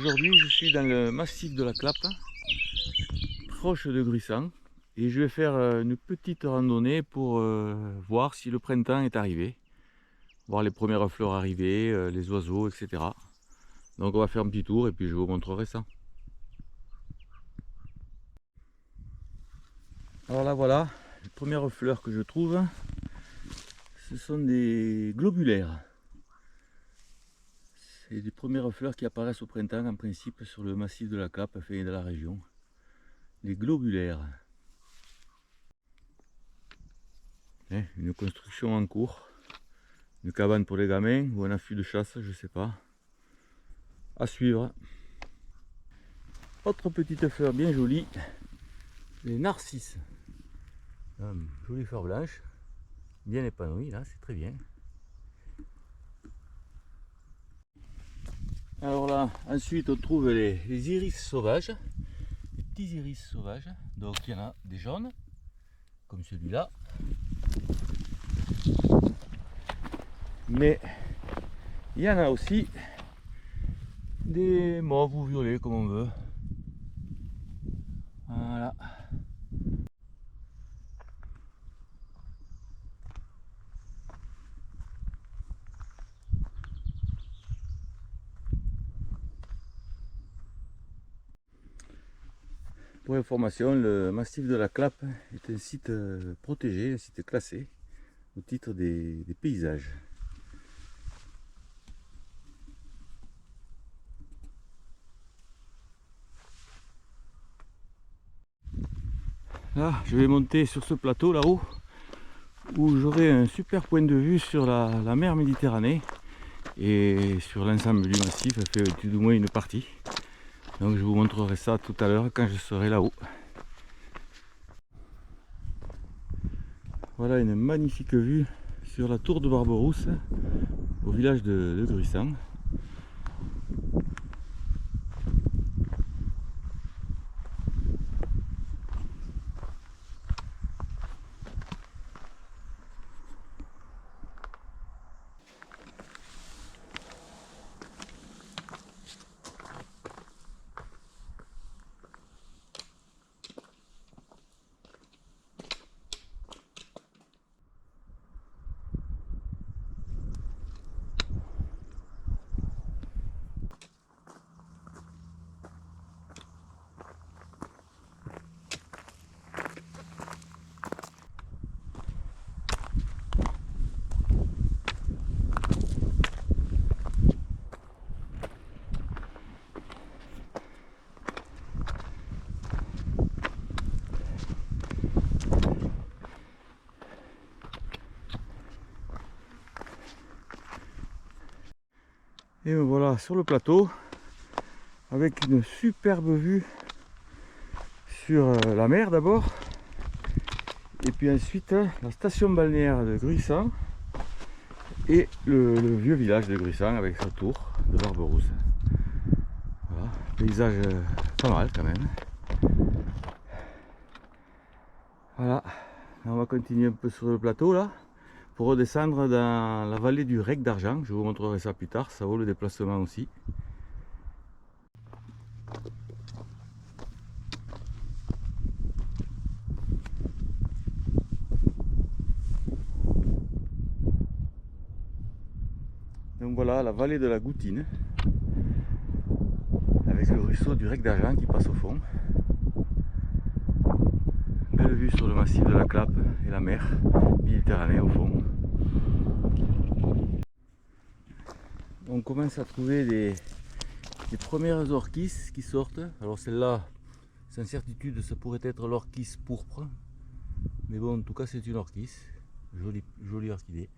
Aujourd'hui je suis dans le massif de la Clappe, proche de Gruissant, et je vais faire une petite randonnée pour voir si le printemps est arrivé, voir les premières fleurs arriver, les oiseaux, etc. Donc on va faire un petit tour et puis je vous montrerai ça. Alors là voilà, les premières fleurs que je trouve, ce sont des globulaires. C'est les premières fleurs qui apparaissent au printemps en principe sur le massif de la Clappe et de la région. Les globulaires. Une construction en cours. Une cabane pour les gamins ou un affût de chasse, je sais pas. À suivre. Autre petite fleur bien jolie, les narcisses. Jolie fleur blanche, bien épanouie là, c'est très bien. Alors là, ensuite on trouve les iris sauvages, les petits iris sauvages. Donc il y en a des jaunes, comme celui-là. Mais il y en a aussi des mauves ou violets comme on veut. Voilà. Pour information, le massif de la Clappe est un site protégé, un site classé au titre des paysages. Là, je vais monter sur ce plateau là-haut où j'aurai un super point de vue sur la mer Méditerranée et sur l'ensemble du massif, ça fait tout du moins une partie. Donc je vous montrerai ça tout à l'heure quand je serai là-haut. Voilà une magnifique vue sur la tour de Barberousse au village de Gruissant. Et me voilà sur le plateau avec une superbe vue sur la mer d'abord, et puis ensuite la station balnéaire de Gruissant et le vieux village de Gruissant avec sa tour de Barberousse. Voilà, paysage pas mal quand même. Voilà, on va continuer un peu sur le plateau là pour redescendre dans la vallée du Rec d'Argent. Je vous montrerai ça plus tard, ça vaut le déplacement aussi. Donc voilà la vallée de la Goutine, avec le ruisseau du Rec d'Argent qui passe au fond. Belle vue sur le massif de la Clappe et la mer Méditerranée au fond. On commence à trouver les premières orchis qui sortent. Alors celle-là, sans certitude, ça pourrait être l'orchis pourpre. Mais bon, en tout cas c'est une orchis. Jolie orchidée.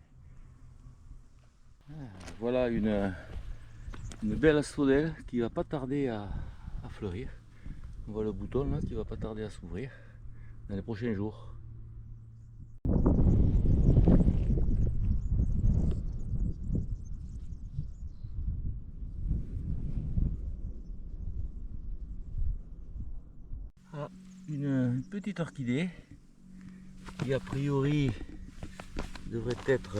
Voilà une belle asphodèle qui va pas tarder à fleurir. On voit le bouton là qui va pas tarder à s'ouvrir dans les prochains jours. Ah, une petite orchidée qui a priori devrait être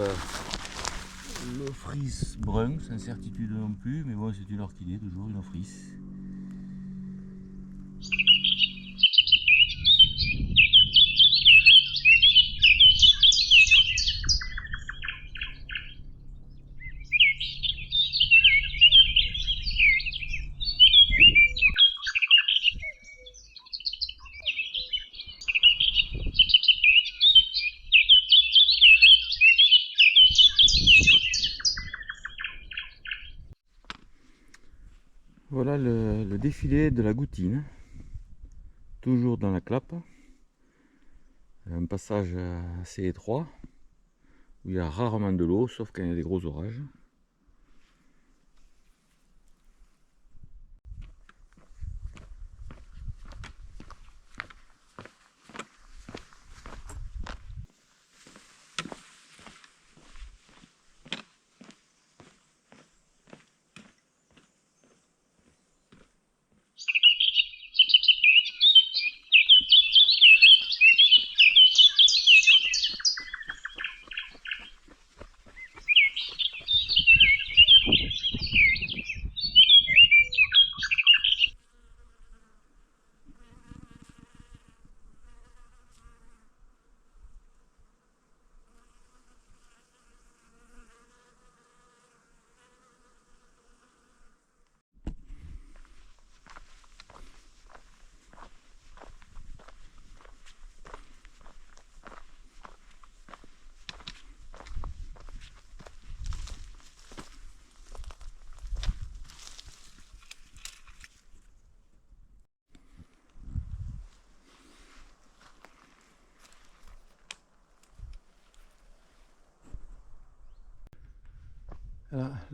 l'ophrys brun, sans certitude non plus, mais bon, c'est une orchidée, toujours une ophrys. Voilà le défilé de la Goutine, toujours dans la Clappe. Un passage assez étroit, où il y a rarement de l'eau, sauf quand il y a des gros orages.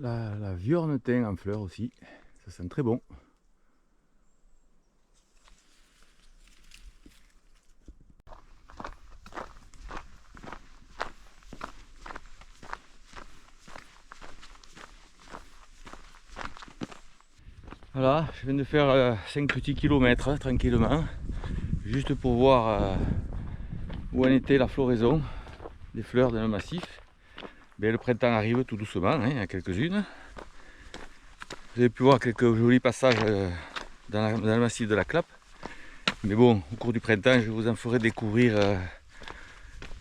La viorne thym en fleurs aussi, ça sent très bon. Voilà, je viens de faire 5 petits kilomètres tranquillement, juste pour voir où en était la floraison des fleurs dans le massif. Mais le printemps arrive tout doucement, hein, il y en a quelques-unes. Vous avez pu voir quelques jolis passages dans le massif de la Clappe. Mais bon, au cours du printemps, je vous en ferai découvrir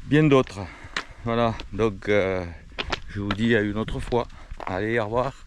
bien d'autres. Voilà, donc je vous dis à une autre fois. Allez, au revoir.